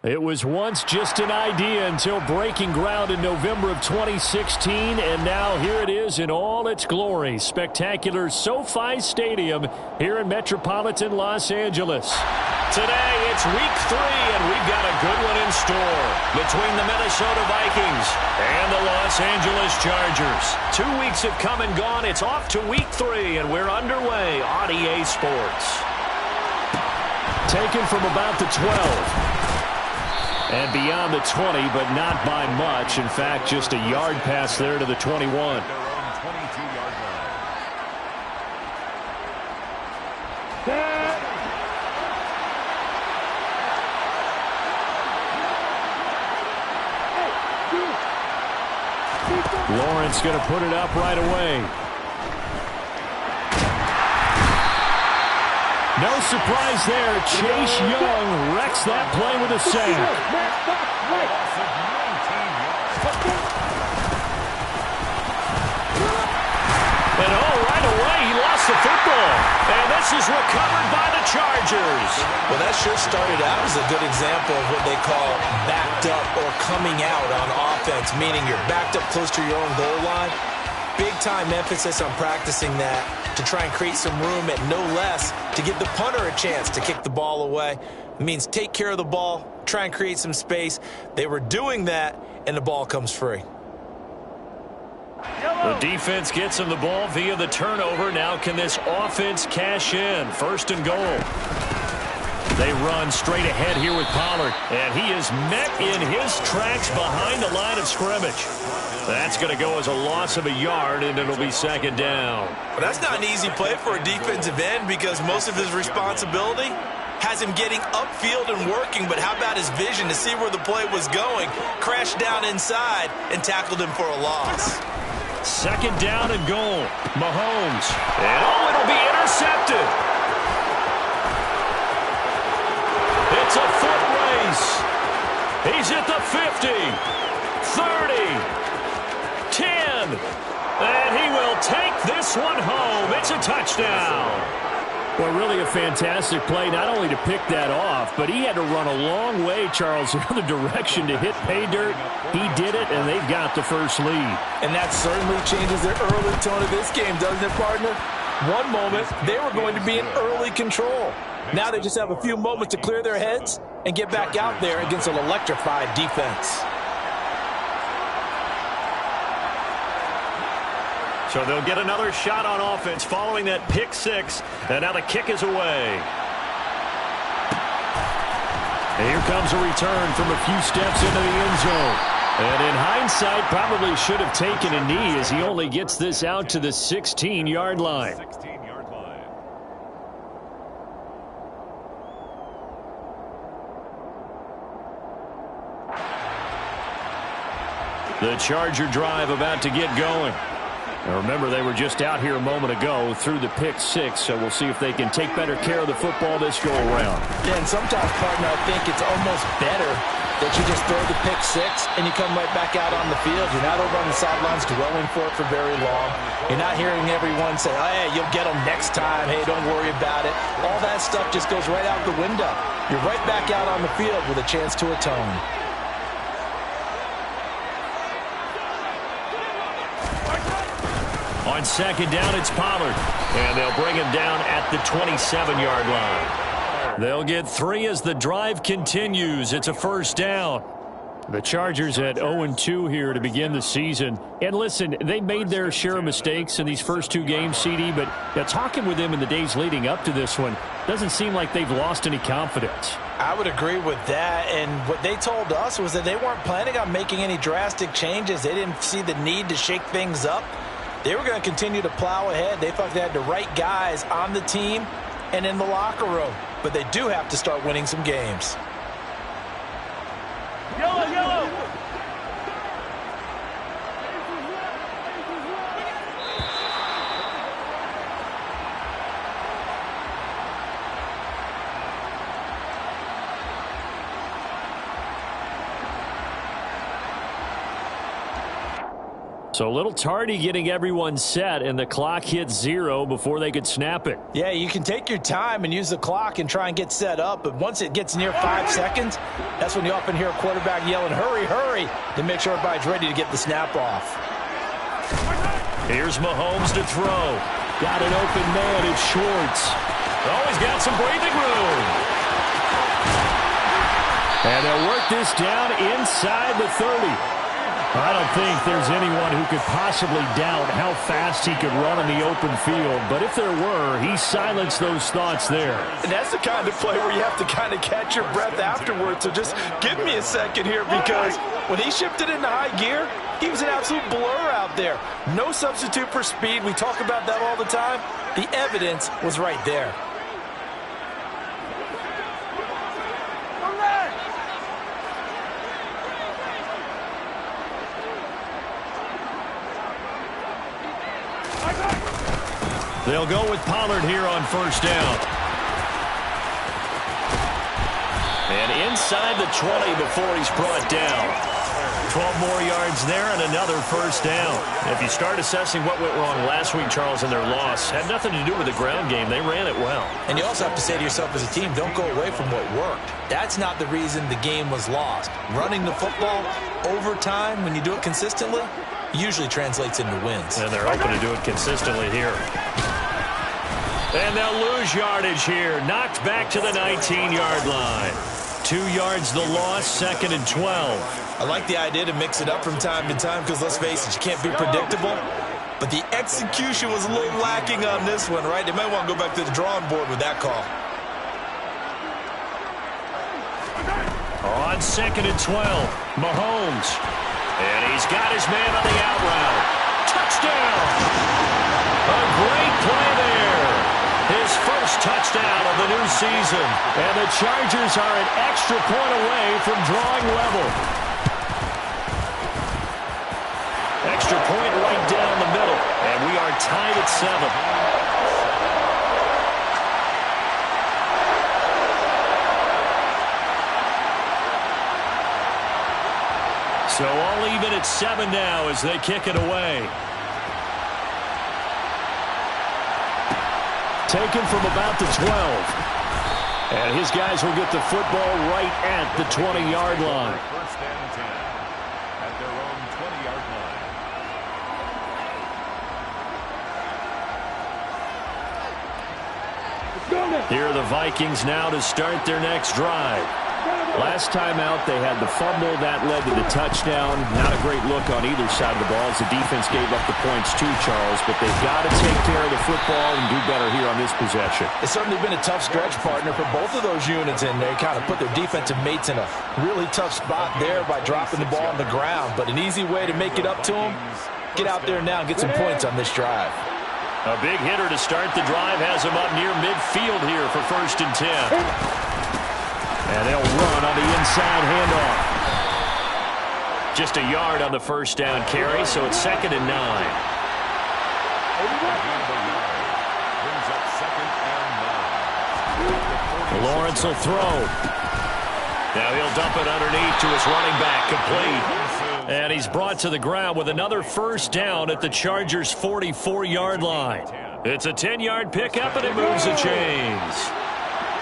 It was once just an idea until breaking ground in November of 2016, and now here it is in all its glory. Spectacular SoFi Stadium here in metropolitan Los Angeles. Today, it's week 3, and we've got a good one in store between the Minnesota Vikings and the Los Angeles Chargers. 2 weeks have come and gone. It's off to week 3, and we're underway on EA Sports. Taken from about the 12. And beyond the 20, but not by much. In fact, just a yard pass there to the 21. Lawrence going to put it up right away. No surprise there. Chase Young wrecks that play with a sack. And right away, he lost the football. And this is recovered by the Chargers. Well, that sure started out as a good example of what they call backed up or coming out on offense, meaning you're backed up close to your own goal line. Big-time emphasis on practicing that to try and create some room at no less to give the punter a chance to kick the ball away. It means take care of the ball, try and create some space. They were doing that, and the ball comes free. The defense gets him the ball via the turnover. Now can this offense cash in? 1st and goal. They run straight ahead here with Pollard, and he is met in his tracks behind the line of scrimmage. That's going to go as a loss of a yard, and it'll be 2nd down. Well, that's not an easy play for a defensive end because most of his responsibility has him getting upfield and working, but how about his vision to see where the play was going, crashed down inside, and tackled him for a loss. 2nd down and goal. Mahomes. And it'll be intercepted. It's a foot race. He's at the 50, 30, 10, and he will take this one home. It's a touchdown. Well, really a fantastic play, not only to pick that off, but he had to run a long way, Charles, in the direction to hit pay dirt. He did it, and they've got the first lead. And that certainly changes the early tone of this game, doesn't it, partner? One moment, they were going to be in early control. Now they just have a few moments to clear their heads and get back out there against an electrified defense. So they'll get another shot on offense following that pick 6. And now the kick is away. And here comes a return from a few steps into the end zone. And in hindsight, probably should have taken a knee as he only gets this out to the 16-yard line. The Charger drive about to get going. Now remember, they were just out here a moment ago through the pick 6, so we'll see if they can take better care of the football this go-around. Yeah, and sometimes, partner, I think it's almost better that you just throw the pick 6 and you come right back out on the field. You're not over on the sidelines dwelling for it for very long. You're not hearing everyone say, oh, hey, you'll get them next time. Hey, don't worry about it. All that stuff just goes right out the window. You're right back out on the field with a chance to atone. On 2nd down, it's Pollard. And they'll bring him down at the 27-yard line. They'll get 3 as the drive continues. It's a 1st down. The Chargers at 0-2 here to begin the season. And listen, they made their share of mistakes in these first 2 games, CD, but talking with them in the days leading up to this one, doesn't seem like they've lost any confidence. I would agree with that, and what they told us was that they weren't planning on making any drastic changes. They didn't see the need to shake things up. They were going to continue to plow ahead. They thought they had the right guys on the team and in the locker room. But they do have to start winning some games. Yellow, yellow. So a little tardy getting everyone set, and the clock hit 0 before they could snap it. Yeah, you can take your time and use the clock and try and get set up, but once it gets near 5 seconds, that's when you often hear a quarterback yelling, hurry, hurry, to make sure everybody's ready to get the snap off. Here's Mahomes to throw. Got an open man, it's Schwartz. Oh, he's got some breathing room. And they'll work this down inside the 30. I don't think there's anyone who could possibly doubt how fast he could run in the open field. But if there were, he silenced those thoughts there. And that's the kind of play where you have to kind of catch your breath afterwards. So just give me a second here, because when he shifted into high gear, he was an absolute blur out there. No substitute for speed. We talk about that all the time. The evidence was right there. They'll go with Pollard here on first down. And inside the 20 before he's brought down. 12 more yards there and another first down. If you start assessing what went wrong last week, Charles, in their loss, had nothing to do with the ground game. They ran it well. And you also have to say to yourself as a team, don't go away from what worked. That's not the reason the game was lost. Running the football over time, when you do it consistently, usually translates into wins. And they're hoping to do it consistently here. And they'll lose yardage here. Knocked back to the 19-yard line. 2 yards the loss, 2nd and 12. I like the idea to mix it up from time to time because, let's face it, you can't be predictable. But the execution was a little lacking on this one, right? They might want to go back to the drawing board with that call. On 2nd and 12, Mahomes. And he's got his man on the out route. Touchdown! A great play there. His first touchdown of the new season. And the Chargers are an extra point away from drawing level. Extra point right down the middle. And we are tied at 7. So all even at 7 now as they kick it away. Taken from about the 12. And his guys will get the football right at the 20-yard line. First and 10 at their own 20-yard line. Here are the Vikings now to start their next drive. Last time out, they had the fumble. That led to the touchdown. Not a great look on either side of the ball as the defense gave up the points too, Charles. But they've got to take care of the football and do better here on this possession. It's certainly been a tough stretch, partner, for both of those units in there. Kind of put their defensive mates in a really tough spot there by dropping the ball on the ground. But an easy way to make it up to them, get out there now and get some points on this drive. A big hitter to start the drive has him up near midfield here for 1st and 10. And they'll run on the inside handoff. Just a yard on the first down carry, so it's 2nd and 9. Lawrence will throw. Now he'll dump it underneath to his running back, complete. And he's brought to the ground with another first down at the Chargers' 44-yard line. It's a 10-yard pickup, and it moves the chains.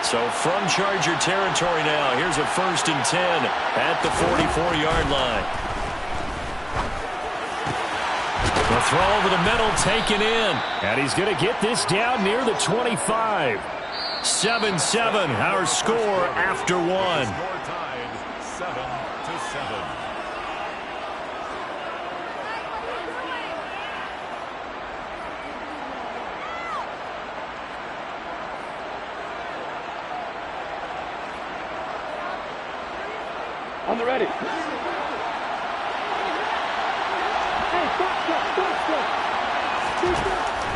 So from Charger territory now, here's a 1st and 10 at the 44-yard line. The throw over the middle, taken in. And he's going to get this down near the 25. 7-7, our score after 1. Score tied 7-7. On the ready.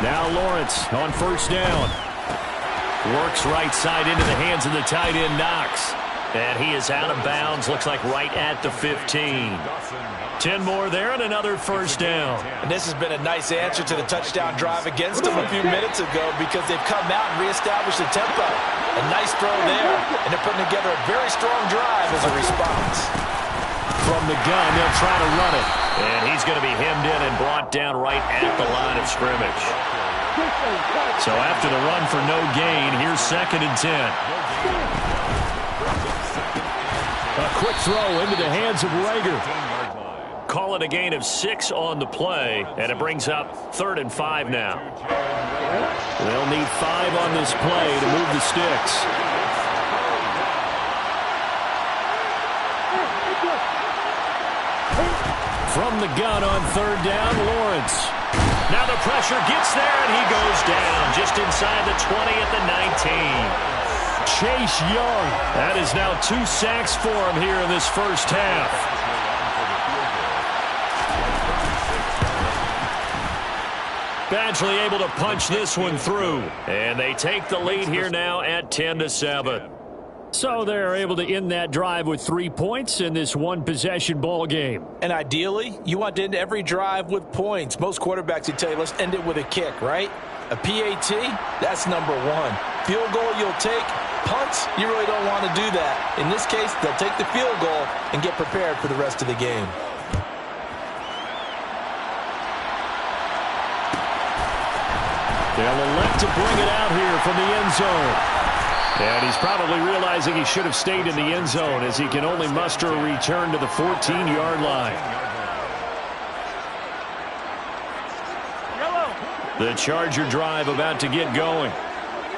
Now Lawrence on first down. Works right side into the hands of the tight end, Knox. And he is out of bounds, looks like right at the 15. 10 more there and another first down. And this has been a nice answer to the touchdown drive against them a few minutes ago because they've come out and reestablished the tempo. A nice throw there, and they're putting together a very strong drive as a response. From the gun, they'll try to run it. And he's going to be hemmed in and brought down right at the line of scrimmage. So after the run for no gain, here's 2nd and 10. A quick throw into the hands of Rager. Call it a gain of 6 on the play, and it brings up 3rd and 5 now. They'll need 5 on this play to move the sticks. From the gun on 3rd down, Lawrence. Now the pressure gets there, and he goes down just inside the 20 at the 19. Chase Young. That is now 2 sacks for him here in this first half. Badgley able to punch this one through. And they take the lead here now at 10-7. So they're able to end that drive with 3 points in this one-possession ball game. And ideally, you want to end every drive with points. Most quarterbacks would tell you, let's end it with a kick, right? A PAT, that's number 1. Field goal you'll take. Punts, you really don't want to do that. In this case, they'll take the field goal and get prepared for the rest of the game. They'll elect to bring it out here from the end zone. And he's probably realizing he should have stayed in the end zone as he can only muster a return to the 14-yard line. The Charger drive about to get going.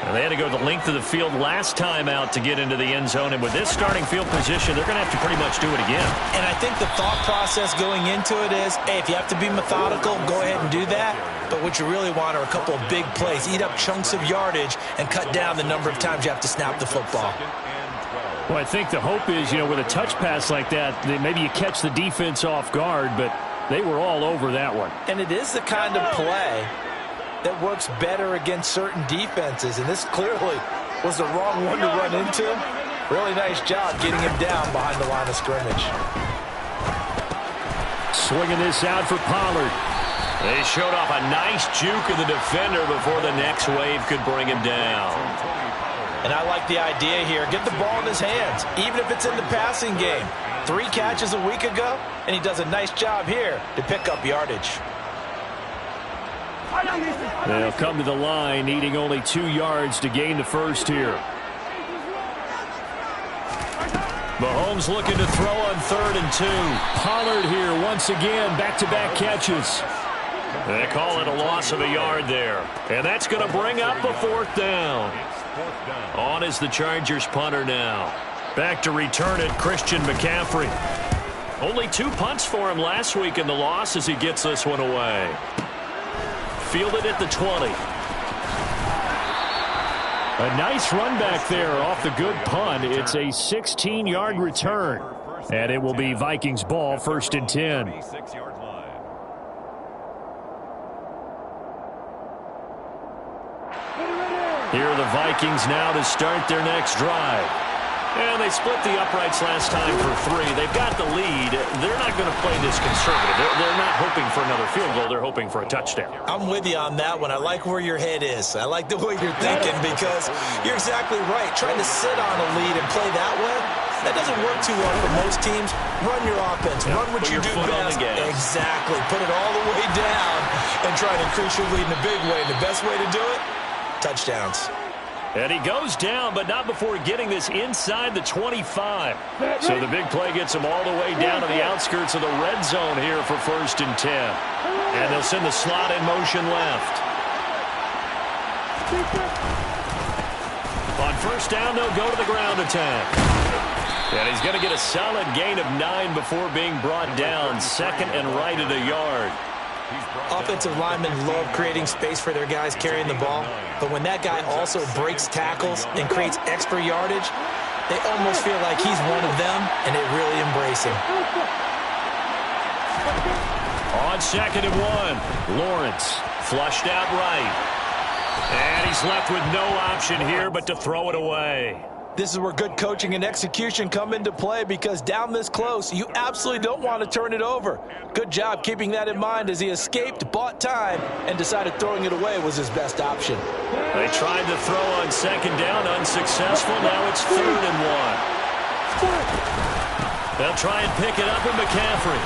And they had to go the length of the field last time out to get into the end zone. And with this starting field position, they're going to have to pretty much do it again. And I think the thought process going into it is, hey, if you have to be methodical, go ahead and do that. But what you really want are a couple of big plays. Eat up chunks of yardage and cut down the number of times you have to snap the football. Well, I think the hope is, with a touch pass like that, maybe you catch the defense off guard, but they were all over that one. And it is the kind of play that works better against certain defenses, and this clearly was the wrong one to run into. Really nice job getting him down behind the line of scrimmage. Swinging this out for Pollard. They showed off a nice juke of the defender before the next wave could bring him down. And I like the idea here. Get the ball in his hands, even if it's in the passing game. 3 catches a week ago, and he does a nice job here to pick up yardage. They'll come to the line, needing only 2 yards to gain the first here. Mahomes looking to throw on 3rd and 2. Pollard here once again, back-to-back catches. They call it a loss of a yard there. And that's going to bring up a 4th down. On is the Chargers punter now. Back to return it, Christian McCaffrey. Only 2 punts for him last week in the loss as he gets this one away. Fielded at the 20. A nice run back there off the good punt. It's a 16-yard return. And it will be Vikings ball, 1st and 10. Here are the Vikings now to start their next drive. And they split the uprights last time for 3. They've got the lead. They're not going to play this conservative. They're not hoping for another field goal. They're hoping for a touchdown. I'm with you on that one. I like where your head is. I like the way you're thinking because you're exactly right. Trying to sit on a lead and play that way, that doesn't work too well for most teams. Run your offense. Run what you do best. Exactly. Put it all the way down and try to increase your lead in a big way. The best way to do it, touchdowns. And he goes down, but not before getting this inside the 25. So the big play gets him all the way down to the outskirts of the red zone here for 1st and 10. And they'll send the slot in motion left. On 1st down, they'll go to the ground attack. And he's going to get a solid gain of 9 before being brought down. 2nd and right at a yard. Offensive linemen love creating space for their guys carrying the ball, but when that guy also breaks tackles and creates extra yardage, they almost feel like he's one of them, and they really embrace him. On 2nd and 1, Lawrence flushed out right. And he's left with no option here but to throw it away. This is where good coaching and execution come into play because down this close, you absolutely don't want to turn it over. Good job keeping that in mind as he escaped, bought time, and decided throwing it away was his best option. They tried to throw on 2nd down, unsuccessful. Now it's 3rd and 1. They'll try and pick it up with McCaffrey.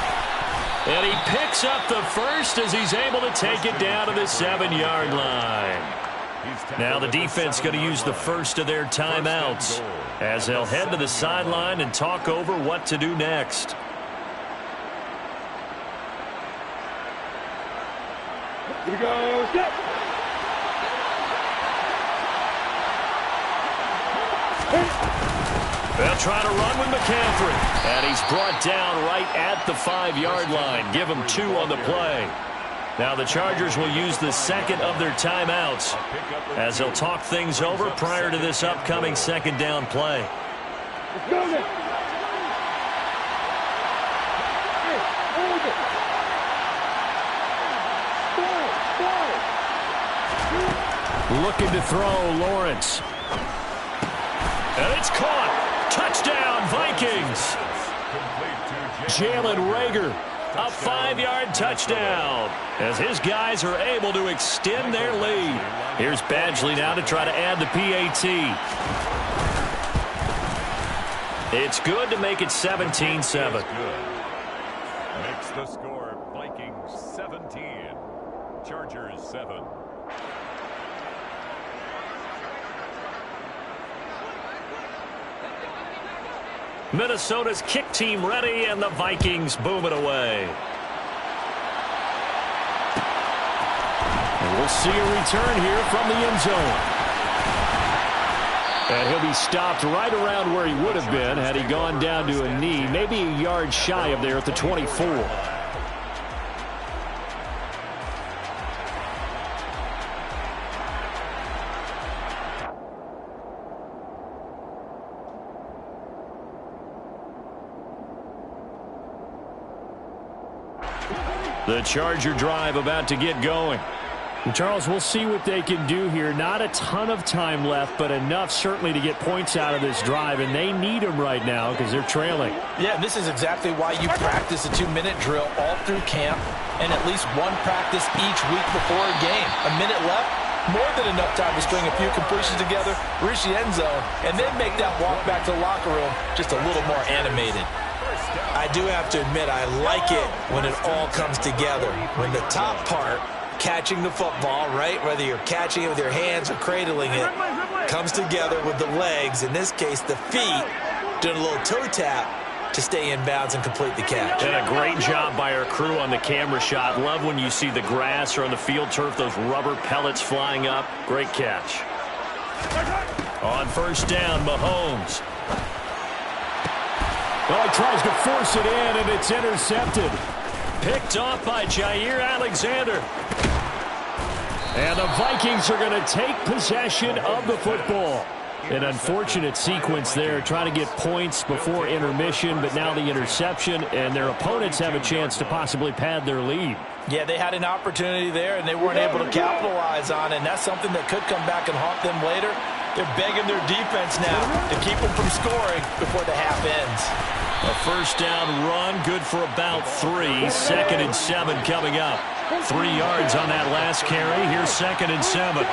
And he picks up the first as he's able to take it down to the 7-yard line. Now the defense going to use the first of their timeouts as they'll head to the sideline and talk over what to do next. Here we go. Step. They'll try to run with McCaffrey. And he's brought down right at the 5-yard line. Give him 2 on the play. Now the Chargers will use the second of their timeouts as they'll talk things over prior to this upcoming second down play. Let's go now. Looking to throw, Lawrence. And it's caught. Touchdown, Vikings. Jalen Reagor, a 5-yard touchdown as his guys are able to extend their lead. Here's Badgley now to try to add the PAT. It's good to make it 17-7. Makes the score Vikings 17, Chargers 7. Minnesota's kick team ready, and the Vikings boom it away. And we'll see a return here from the end zone. And he'll be stopped right around where he would have been had he gone down to a knee, maybe a yard shy of there at the 24. The Charger drive about to get going. And Charles, we'll see what they can do here. Not a ton of time left, but enough certainly to get points out of this drive, and they need them right now because they're trailing. Yeah, this is exactly why you practice a 2-minute drill all through camp and at least one practice each week before a game. A minute left, more than enough time to string a few completions together, reach the end zone, and then make that walk back to the locker room just a little more animated. I do have to admit, I like it when it all comes together. When the top part, catching the football, right, whether you're catching it with your hands or cradling it, comes together with the legs, in this case the feet, doing a little toe tap to stay in bounds and complete the catch. And a great job by our crew on the camera shot. Love when you see the grass or on the field turf, those rubber pellets flying up. Great catch. On first down, Mahomes. Well, he tries to force it in, and it's intercepted. Picked off by Jair Alexander. And the Vikings are going to take possession of the football. An unfortunate sequence there, trying to get points before intermission, but now the interception, and their opponents have a chance to possibly pad their lead. Yeah, they had an opportunity there, and they weren't able to capitalize on it, and that's something that could come back and haunt them later. They're begging their defense now to keep them from scoring before the half ends. A first down run, good for about 3. 2nd and 7 coming up. 3 yards on that last carry. Here's 2nd and 7.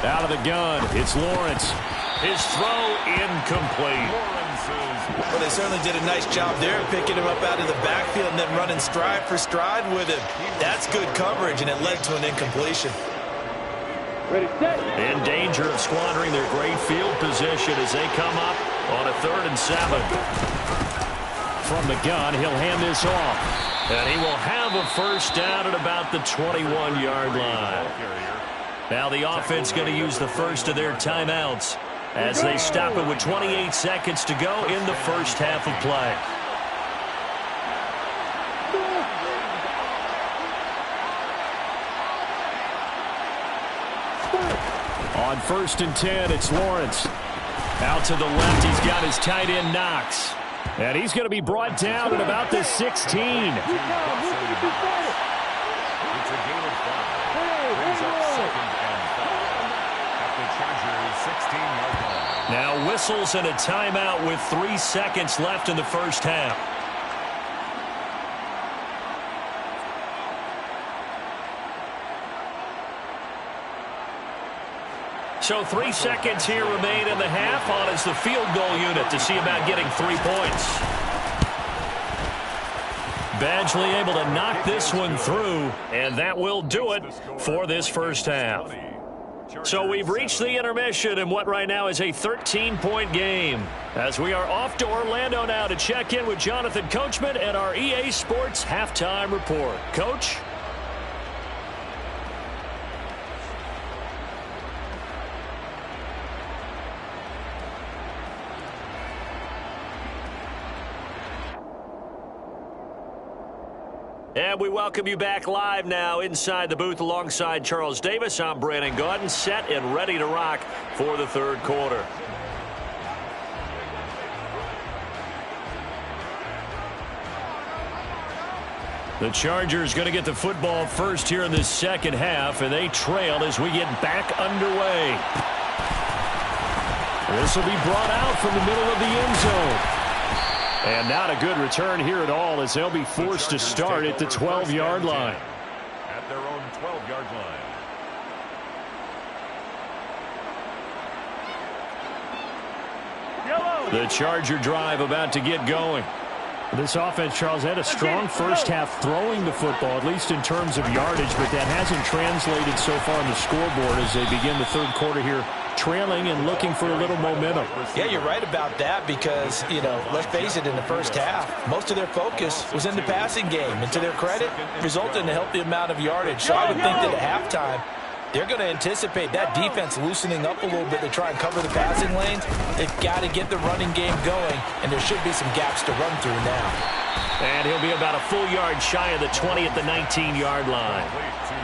Out of the gun, it's Lawrence. His throw incomplete. Well, they certainly did a nice job there, picking him up out of the backfield and then running stride for stride with him. That's good coverage, and it led to an incompletion. In danger of squandering their great field position as they come up on a 3rd and 7. From the gun, he'll hand this off. And he will have a first down at about the 21-yard line. Now the offense going to use the first of their timeouts as they stop it with 28 seconds to go in the first half of play. On 1st and 10, it's Lawrence. Out to the left, he's got his tight end Knox. And he's going to be brought down at about the 16. It's a gain of 5. Brings up 2nd and 5 at the Chargers' 16-yard line. Now whistles and a timeout with 3 seconds left in the first half. So 3 seconds here remain in the half on as the field goal unit to see about getting 3 points. Badgley able to knock this one through, and that will do it for this first half. So we've reached the intermission in what right now is a 13-point game, as we are off to Orlando now to check in with Jonathan Coachman and our EA Sports Halftime Report. Coach? And we welcome you back live now inside the booth alongside Charles Davis. I'm Brandon Gaudin, set and ready to rock for the third quarter. The Chargers going to get the football first here in this second half, and they trail as we get back underway. This will be brought out from the middle of the end zone. And not a good return here at all, as they'll be forced to start at the 12-yard line. At their own 12-yard line. The Charger drive about to get going. This offense, Charles, had a strong first half throwing the football, at least in terms of yardage, but that hasn't translated so far on the scoreboard as they begin the third quarter here, trailing and looking for a little momentum. Yeah, you're right about that because, let's face it, in the first half, most of their focus was in the passing game. And to their credit, resulted in a healthy amount of yardage. So I would think that at halftime, they're going to anticipate that defense loosening up a little bit to try and cover the passing lanes. They've got to get the running game going, and there should be some gaps to run through now. And he'll be about a full yard shy of the 20 at the 19-yard line.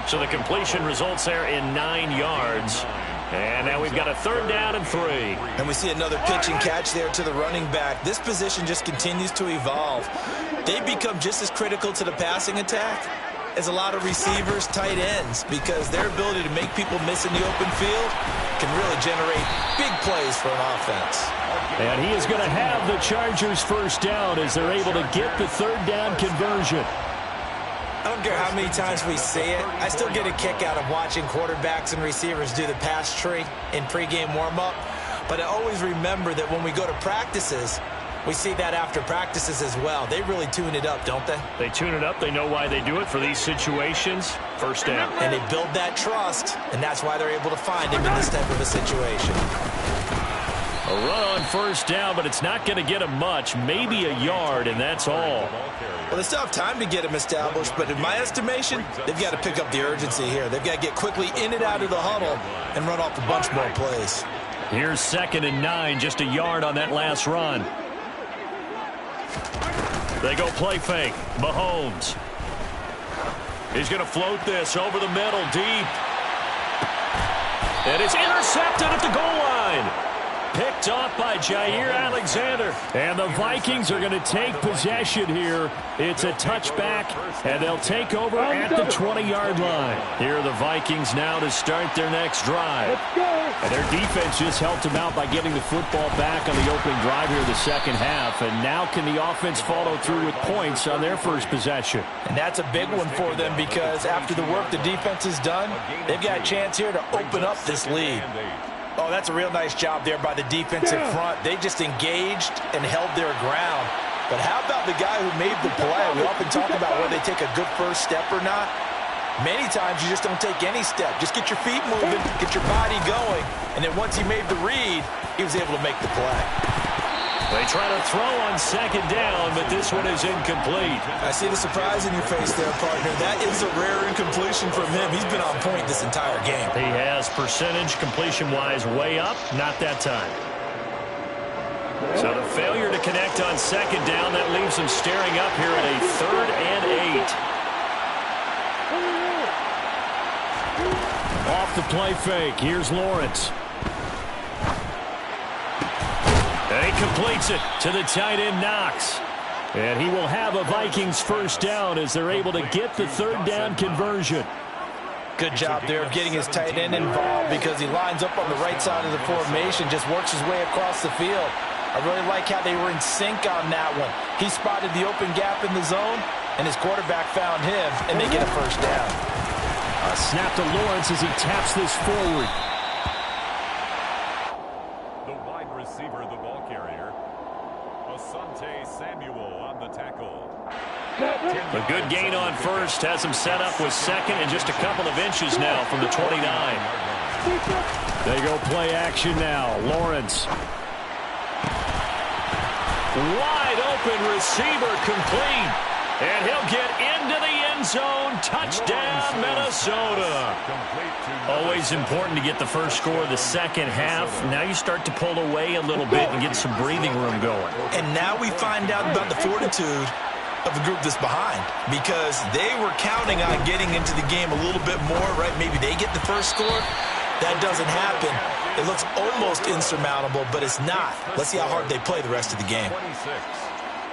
So the completion results there in 9 yards. And now we've got a third down and 3. And we see another pitch and catch there to the running back. This position just continues to evolve. They become just as critical to the passing attack as a lot of receivers, tight ends, because their ability to make people miss in the open field can really generate big plays for an offense. And he is going to have the Chargers first down as they're able to get the third down conversion. I don't care how many times we say it, I still get a kick out of watching quarterbacks and receivers do the pass tree in pregame warm-up. But I always remember that when we go to practices, we see that after practices as well. They really tune it up, don't they? They tune it up. They know why they do it for these situations. First down. And they build that trust, and that's why they're able to find him in this type of a situation. A run on first down, but it's not going to get him much. Maybe a yard, and that's all. Well, they still have time to get him established, but in my estimation, they've got to pick up the urgency here. They've got to get quickly in and out of the huddle and run off a bunch more plays. Here's 2nd and 9, just a yard on that last run. They go play fake. Mahomes. He's going to float this over the middle, deep. And it's intercepted at the goal line. Picked off by Jair Alexander. And the Vikings are going to take possession here. It's a touchback, and they'll take over at the 20-yard line. Here are the Vikings now to start their next drive. And their defense just helped them out by getting the football back on the opening drive here in the second half. And now can the offense follow through with points on their first possession? And that's a big one for them because after the work the defense has done, they've got a chance here to open up this lead. Oh, that's a real nice job there by the defensive front. They just engaged and held their ground. But how about the guy who made the play? We often talk about whether they take a good first step or not. Many times you just don't take any step. Just get your feet moving, get your body going, and then once he made the read, he was able to make the play. They try to throw on second down, but this one is incomplete. I see the surprise in your face there, partner. That is a rare incompletion from him. He's been on point this entire game. He has percentage completion-wise way up, not that time. So the failure to connect on second down, that leaves them staring up here at a 3rd and 8. Off the play fake, here's Lawrence. And he completes it to the tight end, Knox. And he will have a Vikings first down as they're able to get the third down conversion. Good job there of getting his tight end involved because he lines up on the right side of the formation, just works his way across the field. I really like how they were in sync on that one. He spotted the open gap in the zone, and his quarterback found him, and they get a first down. A snap to Lawrence as he taps this forward. The wide receiver, the ball carrier, Asante Samuel on the tackle. A good gain on first has him set up with second and just a couple of inches now from the 29. They go play action now. Lawrence. Wide open receiver complete. And he'll get into the end zone. Touchdown, Minnesota. Always important to get the first score of the second half. Now you start to pull away a little bit and get some breathing room going. And now we find out about the fortitude of the group that's behind, because they were counting on getting into the game a little bit more, right? Maybe they get the first score. That doesn't happen. It looks almost insurmountable, but it's not. Let's see how hard they play the rest of the game. 26,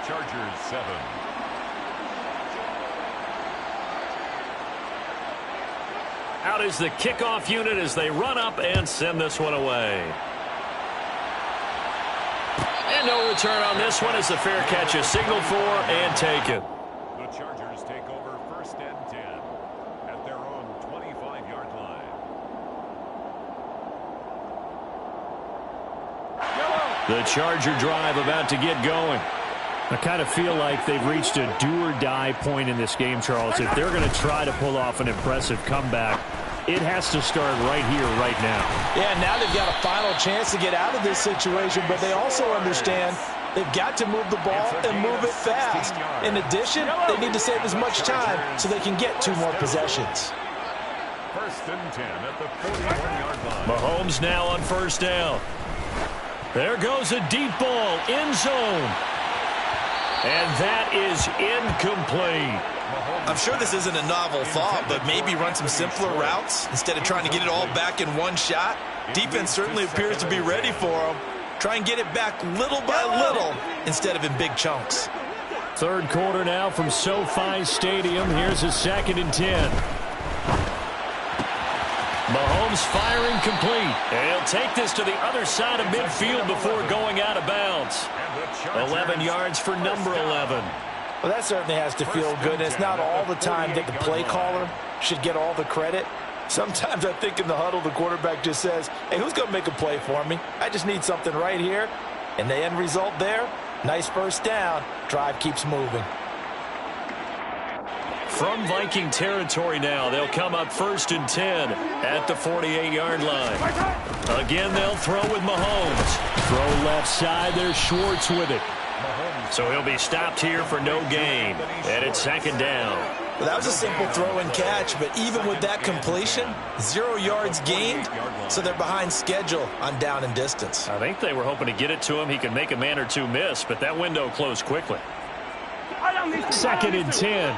Chargers 7. Out is the kickoff unit as they run up and send this one away. And no return on this one as the fair catch is signaled for and taken. The Chargers take over 1st and 10 at their own 25-yard line. The Charger drive about to get going. I kind of feel like they've reached a do-or-die point in this game, Charles. If they're going to try to pull off an impressive comeback, it has to start right here, right now. Yeah, now they've got a final chance to get out of this situation, but they also understand they've got to move the ball and move it fast. In addition, they need to save as much time so they can get 2 more possessions. 1st and 10 at the 41-yard line. Mahomes now on first down. There goes a deep ball, end zone. And that is incomplete. I'm sure this isn't a novel thought, but maybe run some simpler routes instead of trying to get it all back in one shot. Defense certainly appears to be ready for them. Try and get it back little by little instead of in big chunks. Third quarter now from SoFi Stadium. Here's a 2nd and 10. Mahomes firing complete. And he'll take this to the other side of midfield before going out of bounds. 11 yards for number 11. Well, that certainly has to feel good. And it's not all the time that the play caller should get all the credit. Sometimes I think in the huddle, the quarterback just says, hey, who's going to make a play for me? I just need something right here. And the end result there, nice first down. Drive keeps moving. From Viking territory now, they'll come up 1st and 10 at the 48-yard line. Again, they'll throw with Mahomes. Throw left side, there's Schwartz with it. So he'll be stopped here for no gain. And it's 2nd down. Well, that was a simple throw and catch, but even with that completion, 0 yards gained, so they're behind schedule on down and distance. I think they were hoping to get it to him. He could make a man or two miss, but that window closed quickly. 2nd and 10.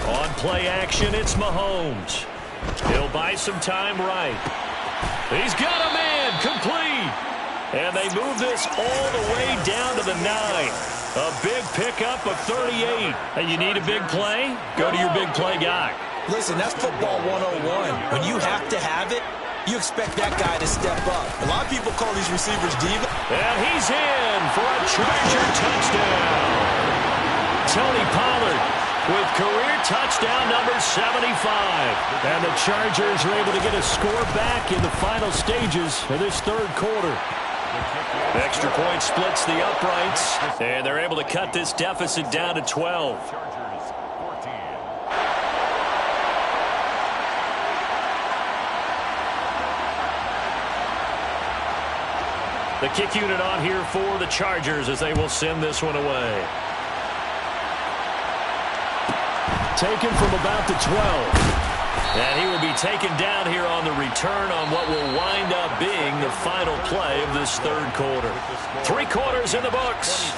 On play action, it's Mahomes. He'll buy some time right. He's got a man, complete. And they move this all the way down to the 9. A big pickup of 38. And you need a big play? Go to your big play guy. Listen, that's football 101. When you have to have it, you expect that guy to step up. A lot of people call these receivers diva. And he's in for a Charger touchdown. Tony Pollard with career touchdown number 75. And the Chargers are able to get a score back in the final stages of this third quarter. The extra point splits the uprights, and they're able to cut this deficit down to 12. Chargers 14. The kick unit on here for the Chargers as they will send this one away. Taken from about the 12. And he will be taken down here on the return on what will wind up being the final play of this third quarter. 3 quarters in the books.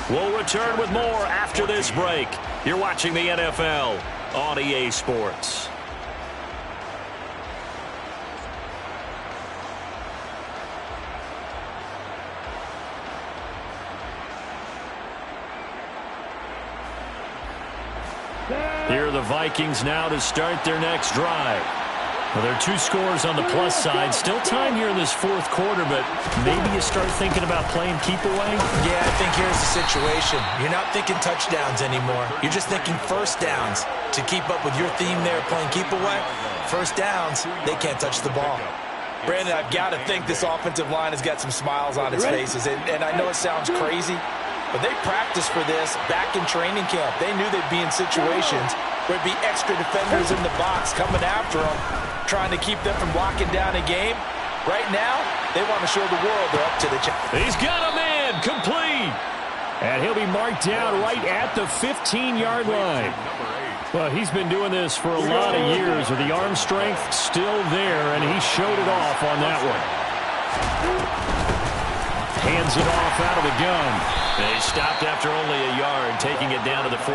We'll return with more after this break. You're watching the NFL on EA Sports. Here are the Vikings now to start their next drive. Well, there are 2 scores on the plus side. Still time here in this fourth quarter, but maybe you start thinking about playing keep away? Yeah, I think here's the situation. You're not thinking touchdowns anymore. You're just thinking first downs. To keep up with your theme there, playing keep away, first downs, they can't touch the ball. Brandon, I've got to think this offensive line has got some smiles on its faces. And I know it sounds crazy, but they practiced for this back in training camp. They knew they'd be in situations where it'd be extra defenders in the box coming after them, trying to keep them from locking down a game. Right now, they want to show the world they're up to the challenge. He's got a man complete. And he'll be marked down right at the 15-yard line. Well, he's been doing this for a lot of years with the arm strength still there, and he showed it off on that one. Hands it off out of the gun. They stopped after only a yard, taking it down to the 14.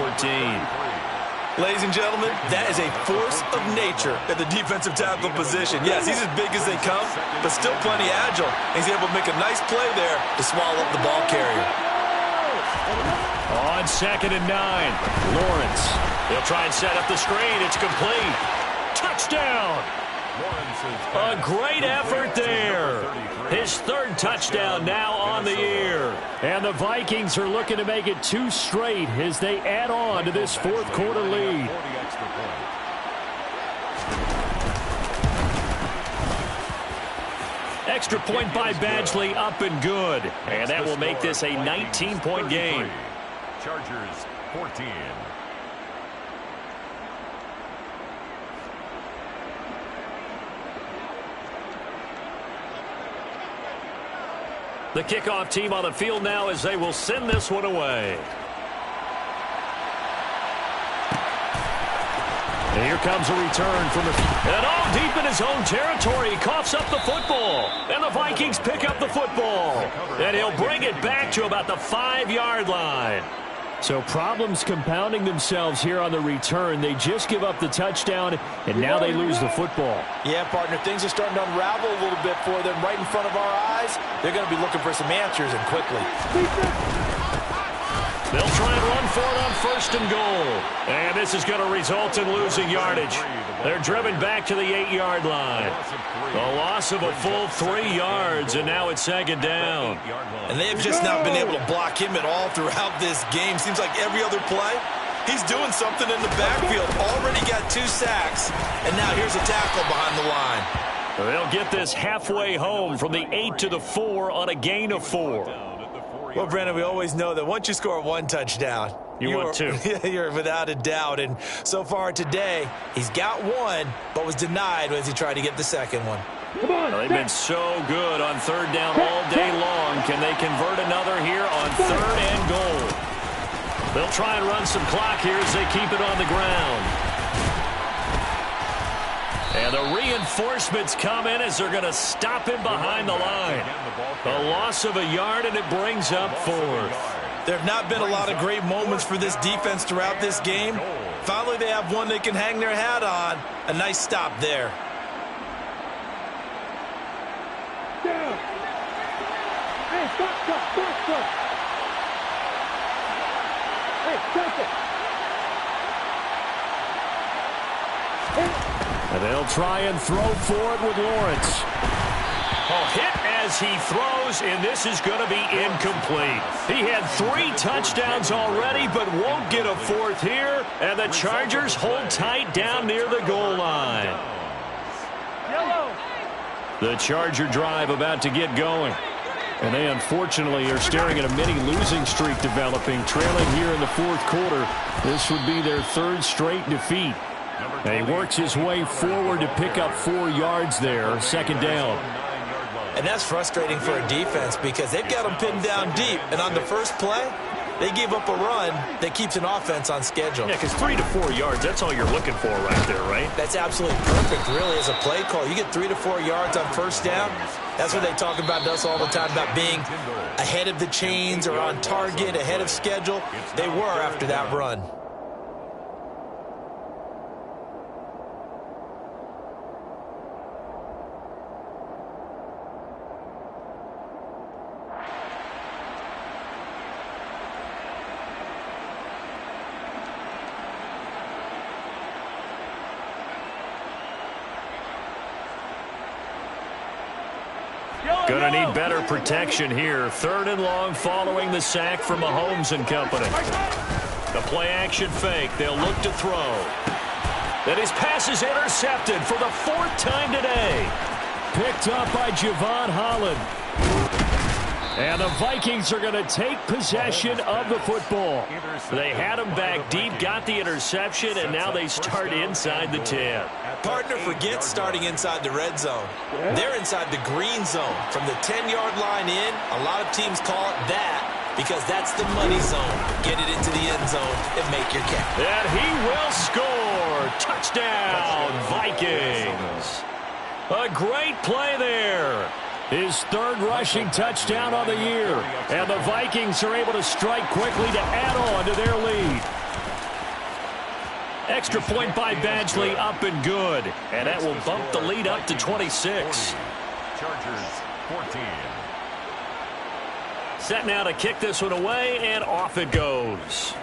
Ladies and gentlemen, that is a force of nature at the defensive tackle position. Yes, he's as big as they come, but still plenty agile. He's able to make a nice play there to swallow up the ball carrier. On 2nd and 9, Lawrence. He'll try and set up the screen. It's complete. Touchdown! A great effort there. His 3rd touchdown now on the year. And the Vikings are looking to make it 2 straight as they add on to this 4th quarter lead. Extra point by Badgley, up and good. And that will make this a 19-point game. Chargers 14. The kickoff team on the field now as they will send this one away. And here comes a return from the... And all deep in his own territory. He coughs up the football. And the Vikings pick up the football. And he'll bring it back to about the 5-yard line. So problems compounding themselves here on the return. They just give up the touchdown, and now they lose the football. Yeah, partner, things are starting to unravel a little bit for them right in front of our eyes. They're going to be looking for some answers, and quickly. They'll try and run for it on 1st and goal. And this is going to result in losing yardage. They're driven back to the 8-yard line. A loss of a full 3 yards, and now it's 2nd down. And they've just not been able to block him at all throughout this game. Seems like every other play, he's doing something in the backfield. Already got 2 sacks, and now here's a tackle behind the line. They'll get this halfway home from the 8 to the 4 on a gain of 4. Well, Brandon, we always know that once you score 1 touchdown, you want 2. You're without a doubt. And so far today, he's got 1, but was denied as he tried to get the 2nd one. They've been so good on 3rd down all day long. Can they convert another here on 3rd and goal? They'll try and run some clock here as they keep it on the ground. And the reinforcements come in as they're going to stop him behind the line. A loss of a yard, and it brings up 4th. There have not been a lot of great moments for this defense throughout this game. Finally, they have one they can hang their hat on. A nice stop there. Hey, stop. Hey, stop it. And they'll try and throw for it with Lawrence. Hit as he throws, and this is going to be incomplete. He had 3 touchdowns already, but won't get a 4th here. And the Chargers hold tight down near the goal line. The Charger drive about to get going. And they unfortunately are staring at a mini losing streak developing, trailing here in the 4th quarter. This would be their 3rd straight defeat. And he works his way forward to pick up 4 yards there, 2nd down. And that's frustrating for a defense because they've got them pinned down deep. And on the first play, they gave up a run that keeps an offense on schedule. Yeah, because 3 to 4 yards, that's all you're looking for right there, right? That's absolutely perfect, really, as a play call. You get 3 to 4 yards on 1st down. That's what they talk about to us all the time, about being ahead of the chains or on target, ahead of schedule. They were after that run. Going to need better protection here. 3rd and long following the sack from Mahomes and company. The play-action fake. They'll look to throw. Then his pass is intercepted for the 4th time today. Picked up by Javon Holland. And the Vikings are going to take possession of the football. They had him back deep, got the interception, and now they start inside the 10. Partner, forget starting inside the red zone. They're inside the green zone. From the 10-yard line in, a lot of teams call it that because that's the money zone. Get it into the end zone and make your count. And he will score. Touchdown, Vikings. A great play there. His third rushing touchdown on the year. And the Vikings are able to strike quickly to add on to their lead. Extra point by Badgley, up and good. And that will bump the lead up to 26. Chargers 14. Set now to kick this one away, and off it goes.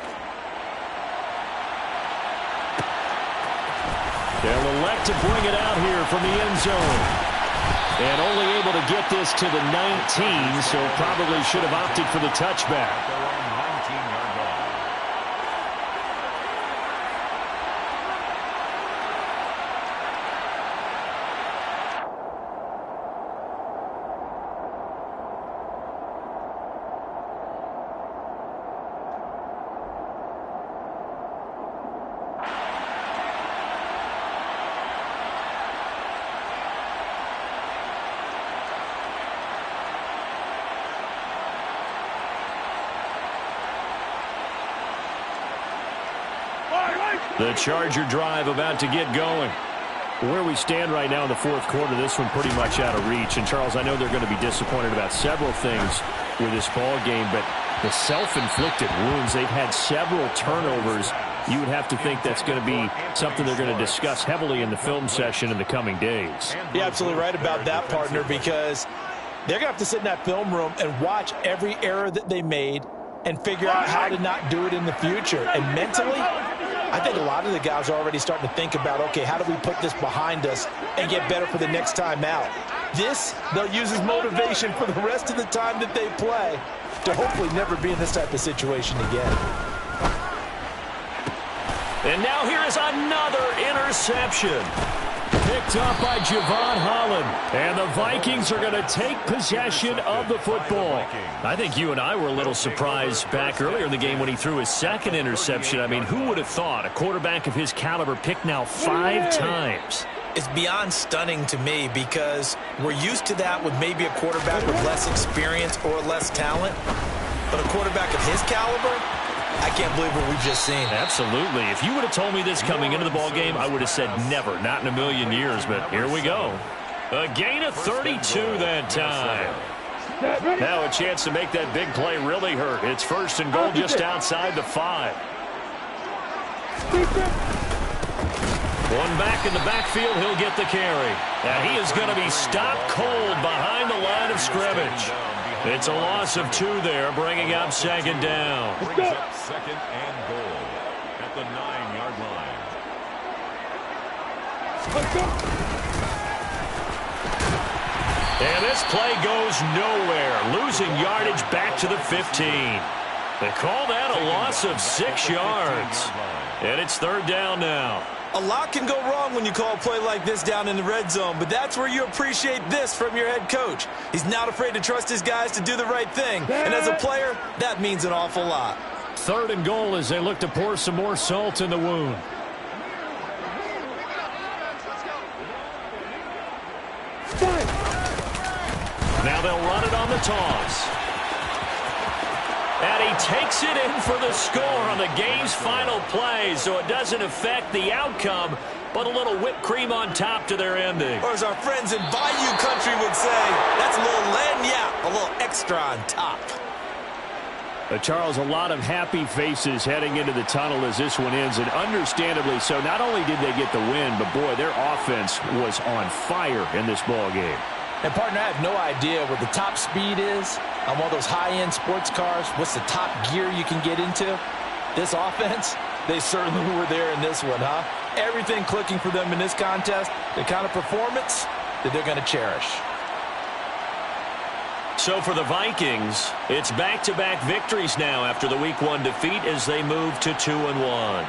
They'll elect to bring it out here from the end zone. And only able to get this to the 19, so probably should have opted for the touchback. Their own 19-yard line. The Charger drive about to get going. Where we stand right now in the fourth quarter, this one pretty much out of reach. And, Charles, I know they're going to be disappointed about several things with this ball game, but the self-inflicted wounds, they've had several turnovers. You would have to think that's going to be something they're going to discuss heavily in the film session in the coming days. You're absolutely right about that, partner, because they're going to have to sit in that film room and watch every error that they made and figure out how to not do it in the future. And mentally, I think a lot of the guys are already starting to think about, okay, how do we put this behind us and get better for the next time out? This, they'll use as motivation for the rest of the time that they play to hopefully never be in this type of situation again. And now here is another interception. Picked up by Javon Holland. And the Vikings are going to take possession of the football. I think you and I were a little surprised back earlier in the game when he threw his second interception. I mean, who would have thought a quarterback of his caliber picked now 5 times? It's beyond stunning to me because we're used to that with maybe a quarterback with less experience or less talent. But a quarterback of his caliber, I can't believe what we've just seen. Absolutely. If you would have told me this coming into the ball game, I would have said never, not in a million years. But here we go. A gain of 32 that time. Now a chance to make that big play really hurt. It's first and goal just outside the 5. One back in the backfield, he'll get the carry. Now he is going to be stopped cold behind the line of scrimmage. It's a loss of 2 there, bringing up second down. Brings up second and goal at the 9-yard line. And this play goes nowhere, losing yardage back to the 15. They call that a loss of 6 yards. And it's third down now. A lot can go wrong when you call a play like this down in the red zone, but that's where you appreciate this from your head coach. He's not afraid to trust his guys to do the right thing, and as a player, that means an awful lot. Third and goal as they look to pour some more salt in the wound. Now they'll run it on the toss. And he takes it in for the score on the game's final play, so it doesn't affect the outcome, but a little whipped cream on top to their ending. Or as our friends in Bayou Country would say, that's a little lagniappe, a little extra on top. Charles, a lot of happy faces heading into the tunnel as this one ends, and understandably so. Not only did they get the win, but boy, their offense was on fire in this ball game. And, partner, I have no idea what the top speed is on one of those high-end sports cars. What's the top gear you can get into? This offense, they certainly were there in this one, huh? Everything clicking for them in this contest, the kind of performance that they're going to cherish. So for the Vikings, it's back-to-back victories now after the Week 1 defeat as they move to 2-1.